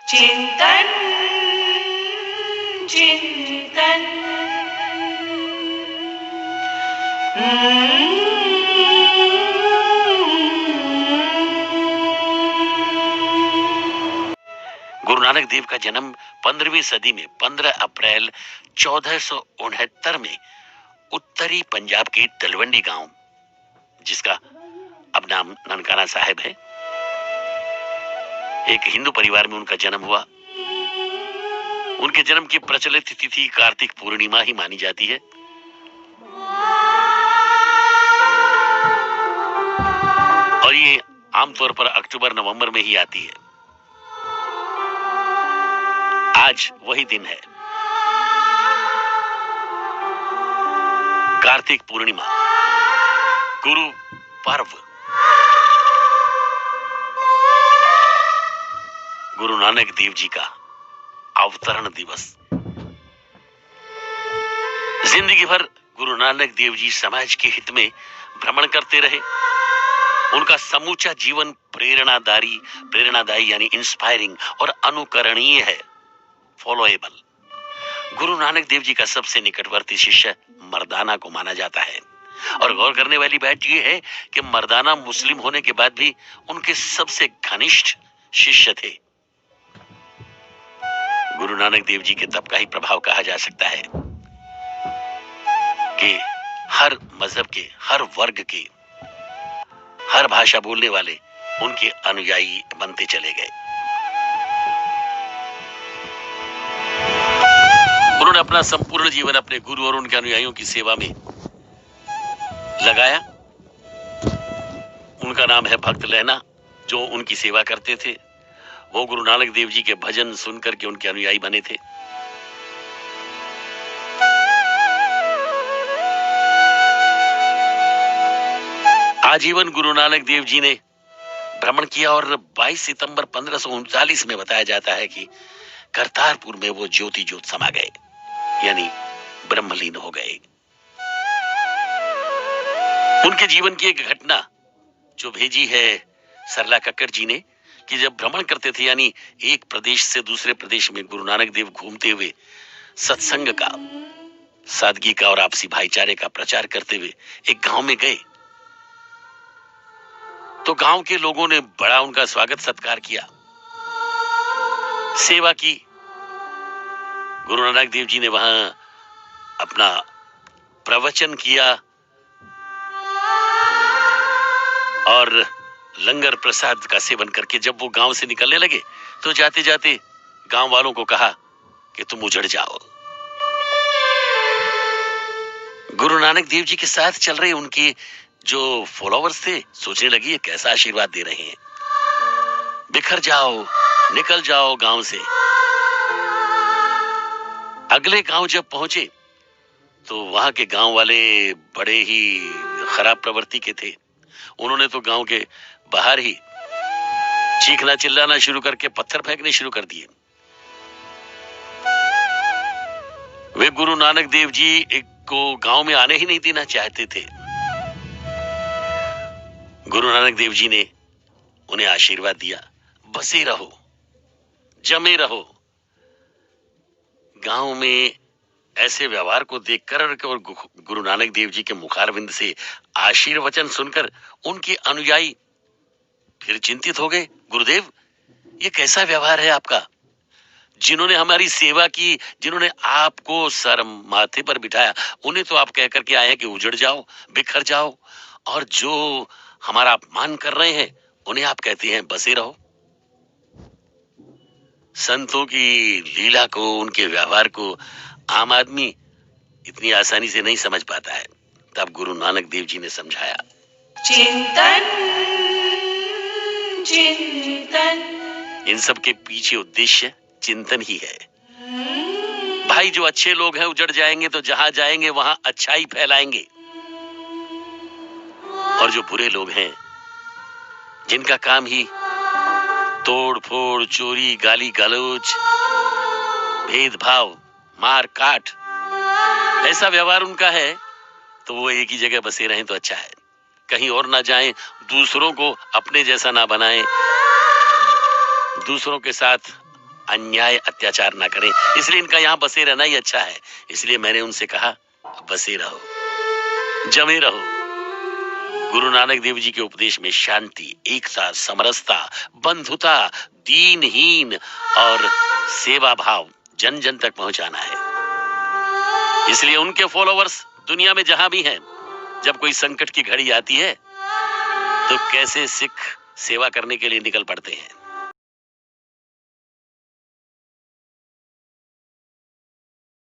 चिंतन चिंतन। गुरु नानक देव का जन्म 15वीं सदी में 15 अप्रैल 1469 में उत्तरी पंजाब के तलवंडी गांव, जिसका अब नाम ननकाना साहिब है, एक हिंदू परिवार में उनका जन्म हुआ। उनके जन्म की प्रचलित तिथि कार्तिक पूर्णिमा ही मानी जाती है। और ये आमतौर पर अक्टूबर नवंबर में ही आती है। आज वही दिन है, कार्तिक पूर्णिमा, गुरु पर्व, गुरु नानक देव जी का अवतरण दिवस। जिंदगी भर गुरु नानक देव जी समाज के हित में भ्रमण करते रहे। उनका समूचा जीवन प्रेरणादायी यानी इंस्पायरिंग और अनुकरणीय है, फॉलोएबल। गुरु नानक देव जी का सबसे निकटवर्ती शिष्य मर्दाना को माना जाता है। और गौर करने वाली बात यह है कि मर्दाना मुस्लिम होने के बाद भी उनके सबसे घनिष्ठ शिष्य थे। गुरु नानक देव जी के तब का ही प्रभाव कहा जा सकता है कि हर मजहब के, हर वर्ग के, हर भाषा बोलने वाले उनके अनुयायी बनते चले गए। उन्होंने अपना संपूर्ण जीवन अपने गुरु और उनके अनुयायियों की सेवा में लगाया। उनका नाम है भक्त लहना। जो उनकी सेवा करते थे वो गुरु नानक देव जी के भजन सुनकर के उनके अनुयायी बने थे। आजीवन गुरु नानक देव जी ने भ्रमण किया और 22 सितंबर 1539 में बताया जाता है कि करतारपुर में वो ज्योति ज्योत समा गए, यानी ब्रह्मलीन हो गए। उनके जीवन की एक घटना जो भेजी है सरला कक्कड़ जी ने, कि जब भ्रमण करते थे, यानी एक प्रदेश से दूसरे प्रदेश में गुरु नानक देव घूमते हुए सत्संग का, सादगी का और आपसी भाईचारे का प्रचार करते हुए एक गांव में गए, तो गांव के लोगों ने बड़ा उनका स्वागत सत्कार किया, सेवा की। गुरु नानक देव जी ने वहां अपना प्रवचन किया और लंगर प्रसाद का सेवन करके जब वो गांव से निकलने लगे तो जाते जाते गांव वालों को कहा कि तुम उजड़ जाओ। गुरु नानक देव जी के साथ चल रहे उनके जो फॉलोवर्स थे सोचने लगी ये कैसा आशीर्वाद दे रहे हैं, बिखर जाओ, निकल जाओ गांव से। अगले गांव जब पहुंचे तो वहां के गांव वाले बड़े ही खराब प्रवृत्ति के थे। उन्होंने तो गांव के बाहर ही चीखना चिल्लाना शुरू करके पत्थर फेंकने शुरू कर दिए। वे गुरु नानक देव जी को गांव में आने ही नहीं देना चाहते थे। गुरु नानक देव जी ने उन्हें आशीर्वाद दिया, बसे रहो, जमे रहो। गांव में ऐसे व्यवहार को देखकर और गुरु नानक देव जी के मुखारविंद से आशीर्वचन सुनकर उनके अनुयायी फिर चिंतित हो गए। गुरुदेव, ये कैसा व्यवहार है आपका? जिन्होंने हमारी सेवा की, जिन्होंने आपको सर माथे पर बिठाया, उन्हें तो आप कह करके आए हैं कि उजड़ जाओ, बिखर जाओ, और जो हमारा अपमान कर रहे हैं उन्हें आप कहते हैं बसे रहो। संतों की लीला को, उनके व्यवहार को आम आदमी इतनी आसानी से नहीं समझ पाता है। तब गुरु नानक देव जी ने समझाया, चिंतन चिंतन। इन सब के पीछे उद्देश्य चिंतन ही है। भाई, जो अच्छे लोग हैं उजड़ जाएंगे तो जहां जाएंगे वहां अच्छाई फैलाएंगे, और जो बुरे लोग हैं जिनका काम ही तोड़ फोड़, चोरी, गाली गलौज, भेदभाव, मार काट, ऐसा व्यवहार उनका है, तो वो एक ही जगह बसे रहें तो अच्छा है, कहीं और ना जाएं, दूसरों को अपने जैसा ना बनाएं, दूसरों के साथ अन्याय अत्याचार ना करें, इसलिए इनका यहाँ बसे रहना ही अच्छा है। इसलिए मैंने उनसे कहा, बसे रहो, जमे रहो। गुरु नानक देव जी के उपदेश में शांति, एकता, समरसता, बंधुता, दीनहीन और सेवा भाव जन जन तक पहुंचाना है। इसलिए उनके फॉलोवर्स दुनिया में जहां भी हैं, जब कोई संकट की घड़ी आती है तो कैसे सिख सेवा करने के लिए निकल पड़ते हैं।